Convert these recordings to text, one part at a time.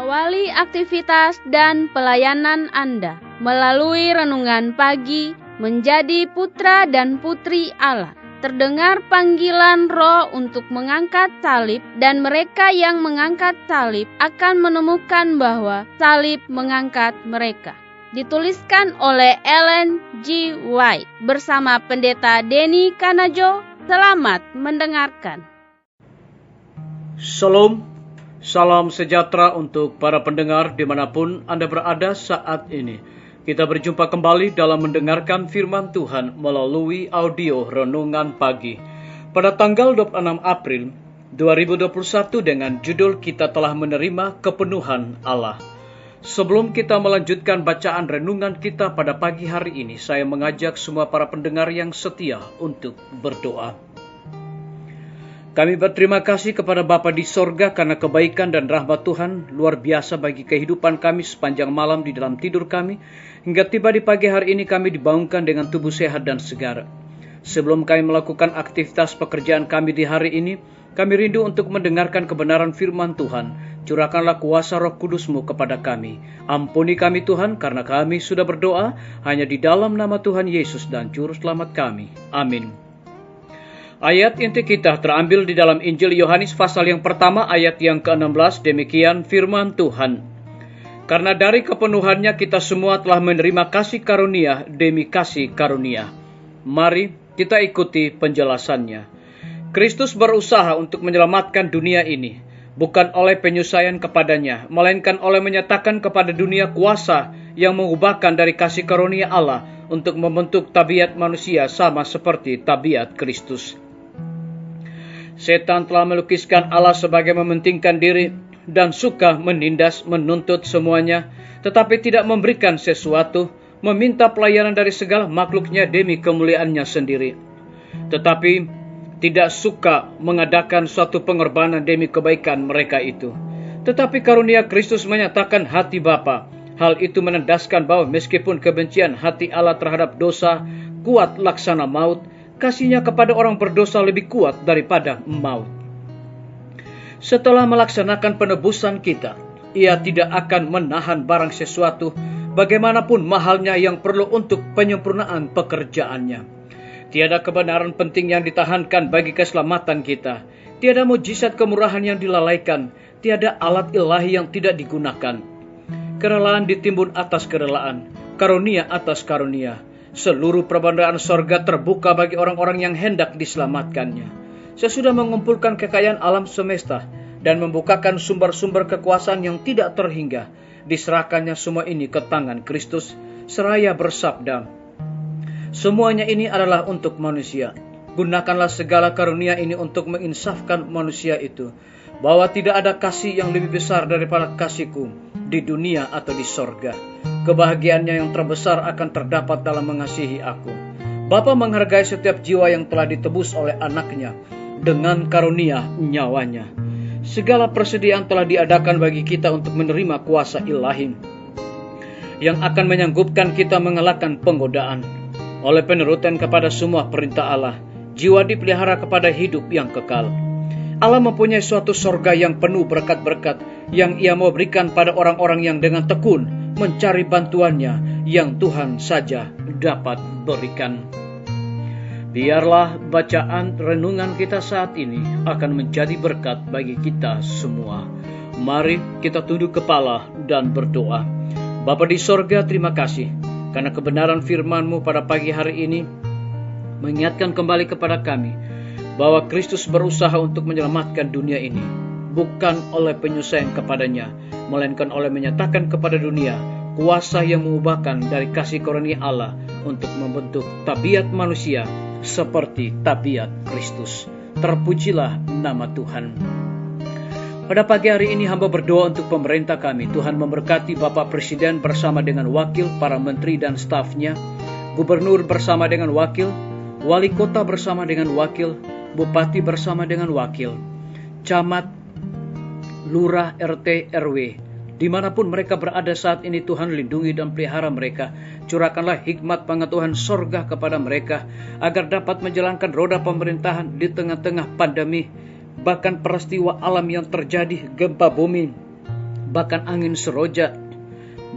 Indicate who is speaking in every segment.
Speaker 1: Awali aktivitas dan pelayanan Anda melalui renungan pagi menjadi putra dan putri Allah. Terdengar panggilan Roh untuk mengangkat salib, dan mereka yang mengangkat salib akan menemukan bahwa salib mengangkat mereka. Dituliskan oleh Ellen G. White bersama Pendeta Denny Kanajo. Selamat mendengarkan.
Speaker 2: Shalom, salam sejahtera untuk para pendengar dimanapun Anda berada saat ini. Kita berjumpa kembali dalam mendengarkan firman Tuhan melalui audio Renungan Pagi. Pada tanggal 26 April 2021 dengan judul Kita Telah Menerima Kepenuhan Allah. Sebelum kita melanjutkan bacaan renungan kita pada pagi hari ini, saya mengajak semua para pendengar yang setia untuk berdoa. Kami berterima kasih kepada Bapa di sorga karena kebaikan dan rahmat Tuhan luar biasa bagi kehidupan kami sepanjang malam di dalam tidur kami. Hingga tiba di pagi hari ini kami dibangunkan dengan tubuh sehat dan segar. Sebelum kami melakukan aktivitas pekerjaan kami di hari ini, kami rindu untuk mendengarkan kebenaran firman Tuhan. Curahkanlah kuasa Roh Kudus-Mu kepada kami. Ampuni kami Tuhan karena kami sudah berdoa hanya di dalam nama Tuhan Yesus dan Juru Selamat kami. Amin. Ayat inti kita terambil di dalam Injil Yohanes pasal yang pertama ayat yang ke-16, demikian firman Tuhan. Karena dari kepenuhannya kita semua telah menerima kasih karunia demi kasih karunia. Mari kita ikuti penjelasannya. Kristus berusaha untuk menyelamatkan dunia ini, bukan oleh penyusuaian kepadanya, melainkan oleh menyatakan kepada dunia kuasa yang mengubahkan dari kasih karunia Allah untuk membentuk tabiat manusia sama seperti tabiat Kristus. Setan telah melukiskan Allah sebagai mementingkan diri dan suka menindas, menuntut semuanya, tetapi tidak memberikan sesuatu, meminta pelayanan dari segala makhluknya demi kemuliaannya sendiri. Tetapi tidak suka mengadakan suatu pengorbanan demi kebaikan mereka itu. Tetapi karunia Kristus menyatakan hati Bapa. Hal itu menandaskan bahwa meskipun kebencian hati Allah terhadap dosa kuat laksana maut, kasihnya kepada orang berdosa lebih kuat daripada maut. Setelah melaksanakan penebusan kita, Ia tidak akan menahan barang sesuatu, bagaimanapun mahalnya yang perlu untuk penyempurnaan pekerjaannya. Tiada kebenaran penting yang ditahankan bagi keselamatan kita. Tiada mujizat kemurahan yang dilalaikan. Tiada alat ilahi yang tidak digunakan. Kerelaan ditimbun atas kerelaan, karunia atas karunia. Seluruh perbandaan sorga terbuka bagi orang-orang yang hendak diselamatkannya. Sesudah mengumpulkan kekayaan alam semesta dan membukakan sumber-sumber kekuasaan yang tidak terhingga, diserahkannya semua ini ke tangan Kristus, seraya bersabda, semuanya ini adalah untuk manusia. Gunakanlah segala karunia ini untuk menginsafkan manusia itu, bahwa tidak ada kasih yang lebih besar daripada kasihku di dunia atau di sorga. Kebahagiaannya yang terbesar akan terdapat dalam mengasihi aku. Bapa menghargai setiap jiwa yang telah ditebus oleh anaknya dengan karunia nyawanya. Segala persediaan telah diadakan bagi kita untuk menerima kuasa ilahi yang akan menyanggupkan kita mengalahkan penggodaan. Oleh penurutan kepada semua perintah Allah, jiwa dipelihara kepada hidup yang kekal. Allah mempunyai suatu sorga yang penuh berkat-berkat yang Ia mau berikan pada orang-orang yang dengan tekun mencari bantuannya yang Tuhan saja dapat berikan. Biarlah bacaan renungan kita saat ini akan menjadi berkat bagi kita semua. Mari kita tunduk kepala dan berdoa. Bapa di sorga, terima kasih karena kebenaran firman-Mu pada pagi hari ini mengingatkan kembali kepada kami bahwa Kristus berusaha untuk menyelamatkan dunia ini, bukan oleh penyusuaian kepadanya, melainkan oleh menyatakan kepada dunia kuasa yang mengubahkan dari kasih karunia Allah untuk membentuk tabiat manusia seperti tabiat Kristus. Terpujilah nama Tuhan. Pada pagi hari ini hamba berdoa untuk pemerintah kami. Tuhan memberkati Bapak Presiden bersama dengan wakil, para menteri dan stafnya, gubernur bersama dengan wakil, wali kota bersama dengan wakil, bupati bersama dengan wakil, camat, lurah, RT, RW, dimanapun mereka berada saat ini. Tuhan lindungi dan pelihara mereka. Curahkanlah hikmat pengetahuan sorga kepada mereka, agar dapat menjalankan roda pemerintahan di tengah-tengah pandemi, bahkan peristiwa alam yang terjadi, gempa bumi, bahkan angin seroja,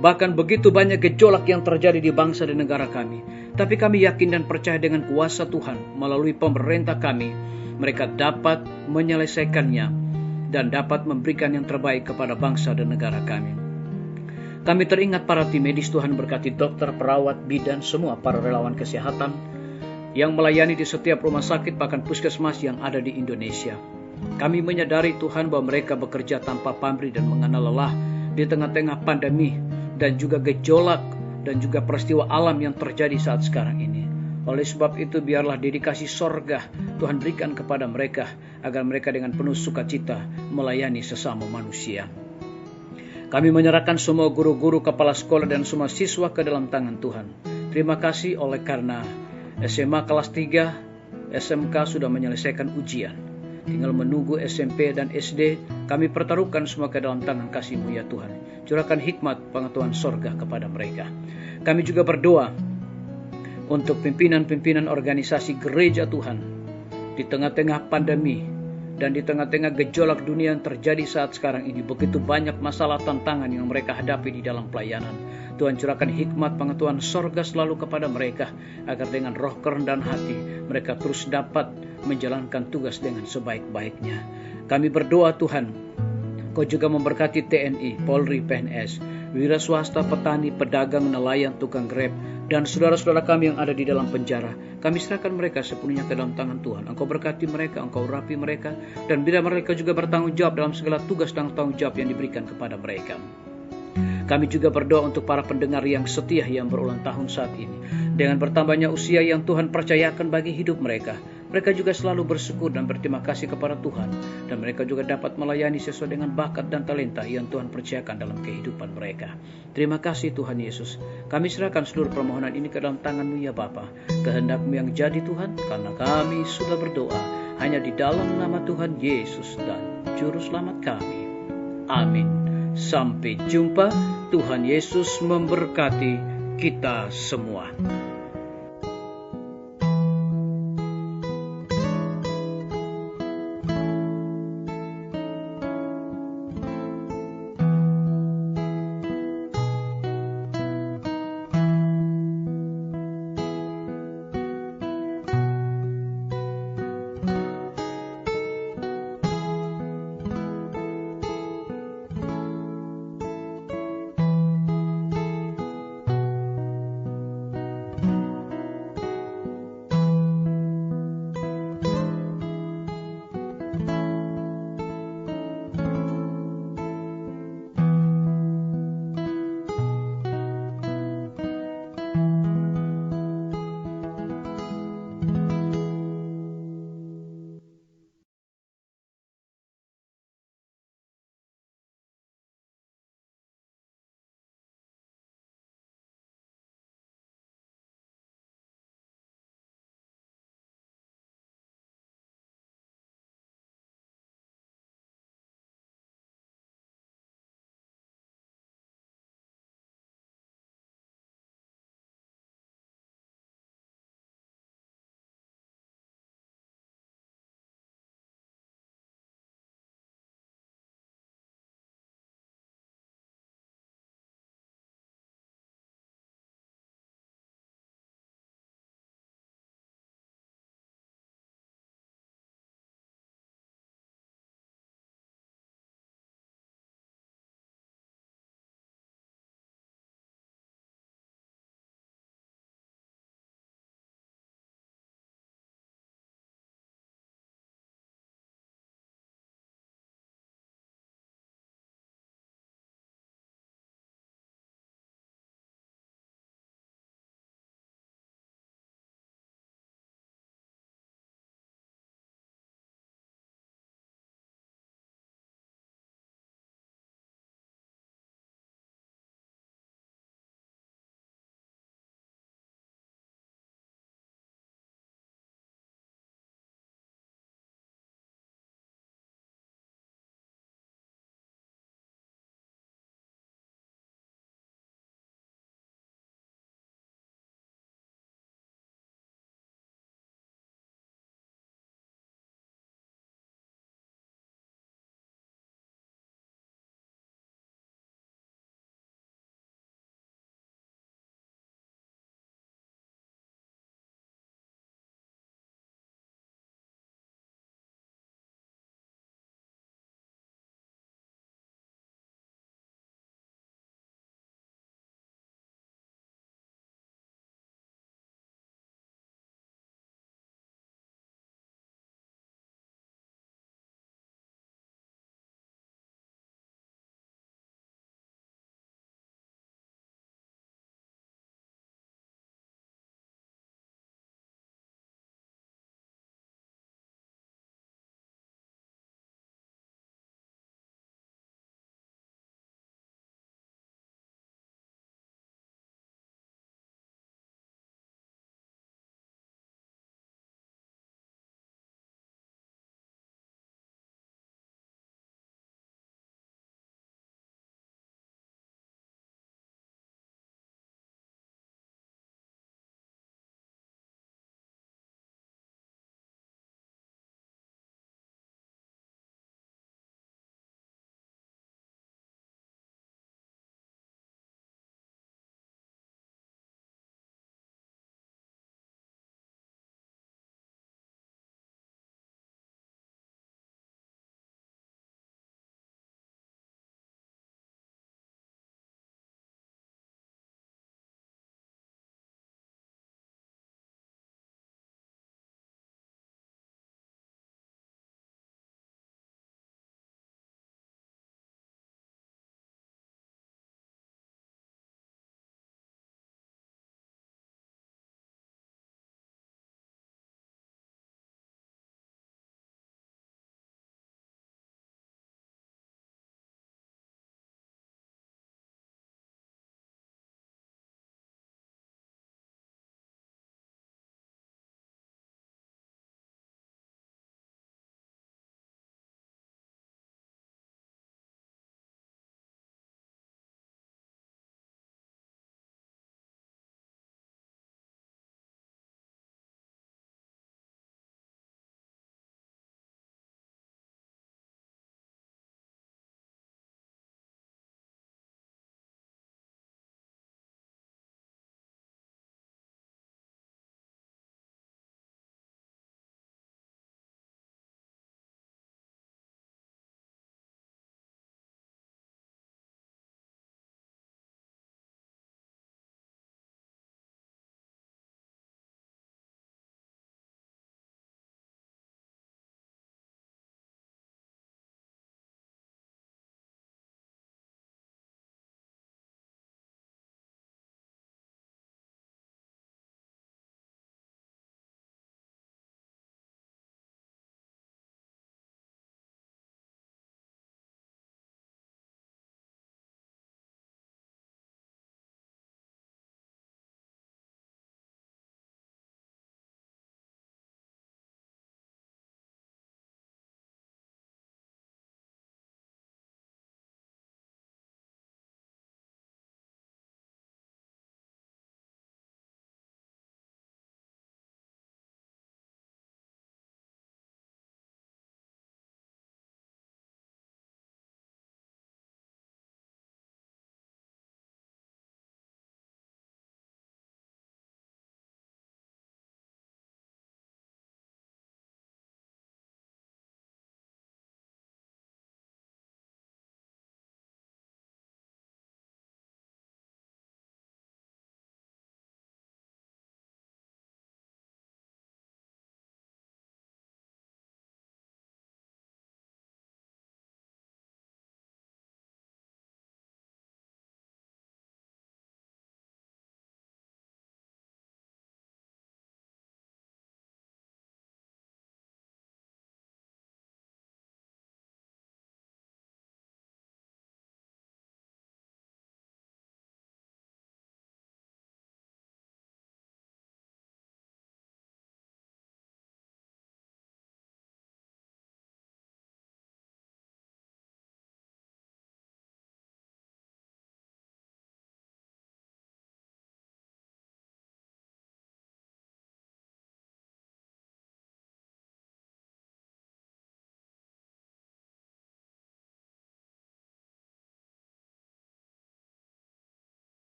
Speaker 2: bahkan begitu banyak gejolak yang terjadi di bangsa dan negara kami. Tapi kami yakin dan percaya dengan kuasa Tuhan melalui pemerintah kami, mereka dapat menyelesaikannya dan dapat memberikan yang terbaik kepada bangsa dan negara kami. Kami teringat para tim medis, Tuhan berkati dokter, perawat, bidan, semua para relawan kesehatan yang melayani di setiap rumah sakit bahkan puskesmas yang ada di Indonesia. Kami menyadari Tuhan bahwa mereka bekerja tanpa pamrih dan mengenal lelah di tengah-tengah pandemi dan juga gejolak dan juga peristiwa alam yang terjadi saat sekarang ini. Oleh sebab itu biarlah dedikasi sorga Tuhan berikan kepada mereka agar mereka dengan penuh sukacita melayani sesama manusia. Kami menyerahkan semua guru-guru, kepala sekolah dan semua siswa ke dalam tangan Tuhan. Terima kasih oleh karena SMA kelas 3, SMK sudah menyelesaikan ujian. Tinggal menunggu SMP dan SD, kami pertaruhkan semua ke dalam tangan kasih-Mu ya Tuhan. Curahkan hikmat pengetahuan sorga kepada mereka. Kami juga berdoa untuk pimpinan-pimpinan organisasi gereja Tuhan. Di tengah-tengah pandemi dan di tengah-tengah gejolak dunia yang terjadi saat sekarang ini, begitu banyak masalah tantangan yang mereka hadapi di dalam pelayanan. Tuhan curahkan hikmat pengetahuan sorga selalu kepada mereka, agar dengan roh kerendahan hati mereka terus dapat menjalankan tugas dengan sebaik-baiknya. Kami berdoa Tuhan, Kau juga memberkati TNI, Polri, PNS, wira swasta, petani, pedagang, nelayan, tukang grab, dan saudara-saudara kami yang ada di dalam penjara. Kami serahkan mereka sepenuhnya ke dalam tangan Tuhan. Engkau berkati mereka, Engkau urapi mereka, dan bila mereka juga bertanggung jawab dalam segala tugas dan tanggung jawab yang diberikan kepada mereka. Kami juga berdoa untuk para pendengar yang setia yang berulang tahun saat ini. Dengan bertambahnya usia yang Tuhan percayakan bagi hidup mereka, mereka juga selalu bersyukur dan berterima kasih kepada Tuhan. Dan mereka juga dapat melayani sesuai dengan bakat dan talenta yang Tuhan percayakan dalam kehidupan mereka. Terima kasih Tuhan Yesus. Kami serahkan seluruh permohonan ini ke dalam tangan-Mu ya Bapa. Kehendak-Mu yang jadi Tuhan, karena kami sudah berdoa hanya di dalam nama Tuhan Yesus dan Juru Selamat kami. Amin. Sampai jumpa. Tuhan Yesus memberkati kita semua.